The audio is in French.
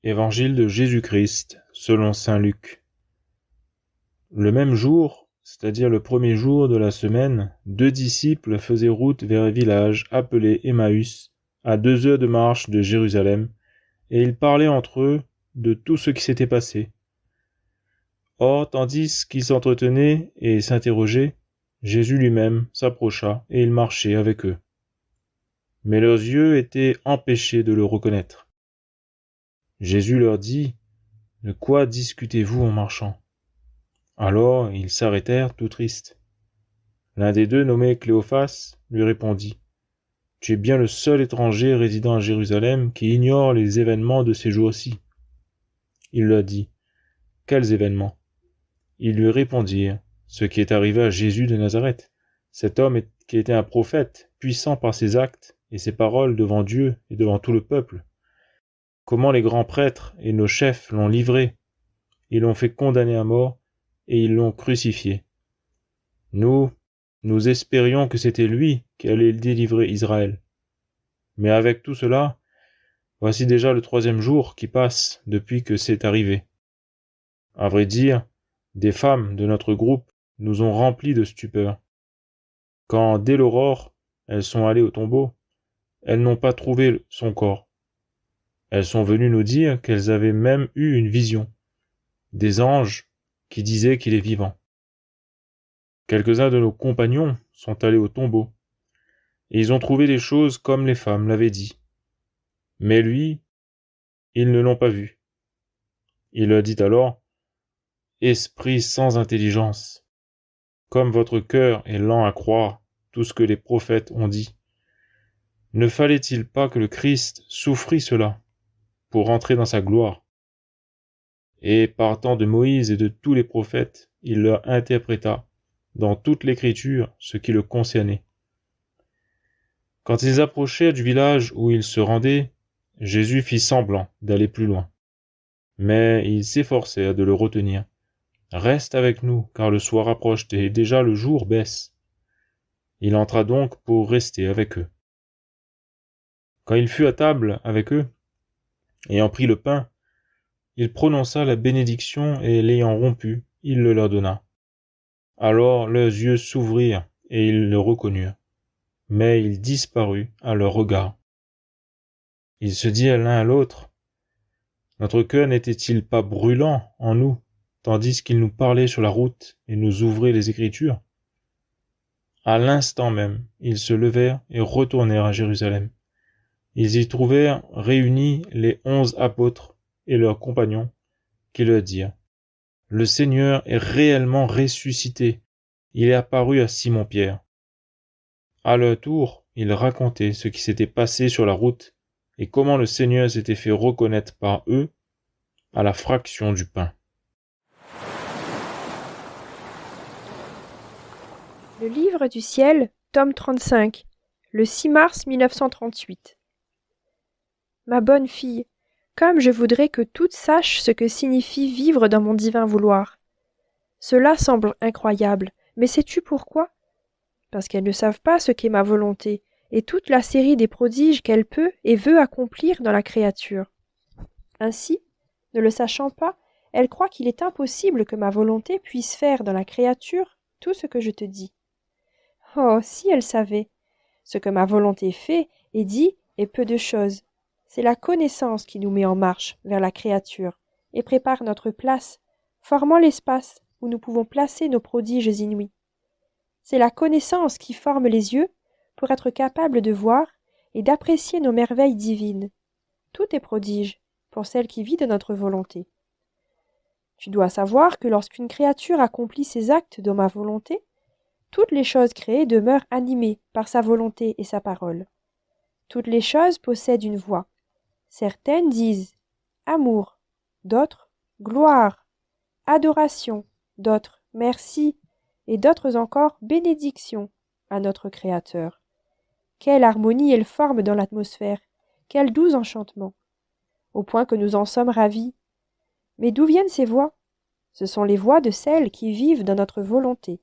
Évangile de Jésus-Christ, selon saint Luc. Le même jour, c'est-à-dire le premier jour de la semaine, 2 disciples faisaient route vers un village appelé Emmaüs, à 2 heures de marche de Jérusalem, et ils parlaient entre eux de tout ce qui s'était passé. Or, tandis qu'ils s'entretenaient et s'interrogeaient, Jésus lui-même s'approcha et il marchait avec eux. Mais leurs yeux étaient empêchés de le reconnaître. Jésus leur dit : « De quoi discutez-vous en marchant ? » Alors ils s'arrêtèrent tout tristes. L'un des deux, nommé Cléophas, lui répondit : « Tu es bien le seul étranger résidant à Jérusalem qui ignore les événements de ces jours-ci. » Il leur dit : « Quels événements ? » Ils lui répondirent : « Ce qui est arrivé à Jésus de Nazareth, cet homme qui était un prophète, puissant par ses actes et ses paroles devant Dieu et devant tout le peuple. Comment les grands prêtres et nos chefs l'ont livré. Ils l'ont fait condamner à mort et ils l'ont crucifié. Nous espérions que c'était lui qui allait délivrer Israël. Mais avec tout cela, voici déjà le 3e jour qui passe depuis que c'est arrivé. À vrai dire, des femmes de notre groupe nous ont remplis de stupeur. Quand, dès l'aurore, elles sont allées au tombeau, elles n'ont pas trouvé son corps. Elles sont venues nous dire qu'elles avaient même eu une vision, des anges qui disaient qu'il est vivant. Quelques-uns de nos compagnons sont allés au tombeau, et ils ont trouvé les choses comme les femmes l'avaient dit. Mais lui, ils ne l'ont pas vu. Il leur dit alors : « Esprit sans intelligence, comme votre cœur est lent à croire tout ce que les prophètes ont dit, ne fallait-il pas que le Christ souffrit cela pour entrer dans sa gloire ? Et partant de Moïse et de tous les prophètes, il leur interpréta dans toute l'écriture ce qui le concernait. Quand ils approchèrent du village où ils se rendaient, Jésus fit semblant d'aller plus loin. Mais ils s'efforcèrent de le retenir. « Reste avec nous, car le soir approche et déjà le jour baisse. » Il entra donc pour rester avec eux. Quand il fut à table avec eux, ayant pris le pain, il prononça la bénédiction et l'ayant rompu, il le leur donna. Alors leurs yeux s'ouvrirent et ils le reconnurent, mais il disparut à leur regard. Ils se dirent l'un à l'autre : notre cœur n'était-il pas brûlant en nous, tandis qu'il nous parlait sur la route et nous ouvrait les Écritures ? À l'instant même, ils se levèrent et retournèrent à Jérusalem. Ils y trouvèrent réunis les 11 apôtres et leurs compagnons, qui leur dirent : « Le Seigneur est réellement ressuscité, il est apparu à Simon-Pierre. » À leur tour, ils racontaient ce qui s'était passé sur la route et comment le Seigneur s'était fait reconnaître par eux à la fraction du pain. Le livre du ciel, tome 35, le 6 mars 1938. Ma bonne fille, comme je voudrais que toutes sachent ce que signifie vivre dans mon divin vouloir. Cela semble incroyable, mais sais-tu pourquoi ? Parce qu'elles ne savent pas ce qu'est ma volonté et toute la série des prodiges qu'elle peut et veut accomplir dans la créature. Ainsi, ne le sachant pas, elles croient qu'il est impossible que ma volonté puisse faire dans la créature tout ce que je te dis. Oh, si elles savaient ! Ce que ma volonté fait et dit est peu de choses. C'est la connaissance qui nous met en marche vers la créature et prépare notre place, formant l'espace où nous pouvons placer nos prodiges inouïs. C'est la connaissance qui forme les yeux pour être capable de voir et d'apprécier nos merveilles divines. Tout est prodige pour celle qui vit de notre volonté. Tu dois savoir que lorsqu'une créature accomplit ses actes dans ma volonté, toutes les choses créées demeurent animées par sa volonté et sa parole. Toutes les choses possèdent une voix. Certaines disent « amour », d'autres « gloire », adoration, d'autres « merci » et d'autres encore « bénédiction » à notre Créateur. Quelle harmonie elle forme dans l'atmosphère, quel doux enchantement, au point que nous en sommes ravis. Mais d'où viennent ces voix ? Ce sont les voix de celles qui vivent dans notre volonté.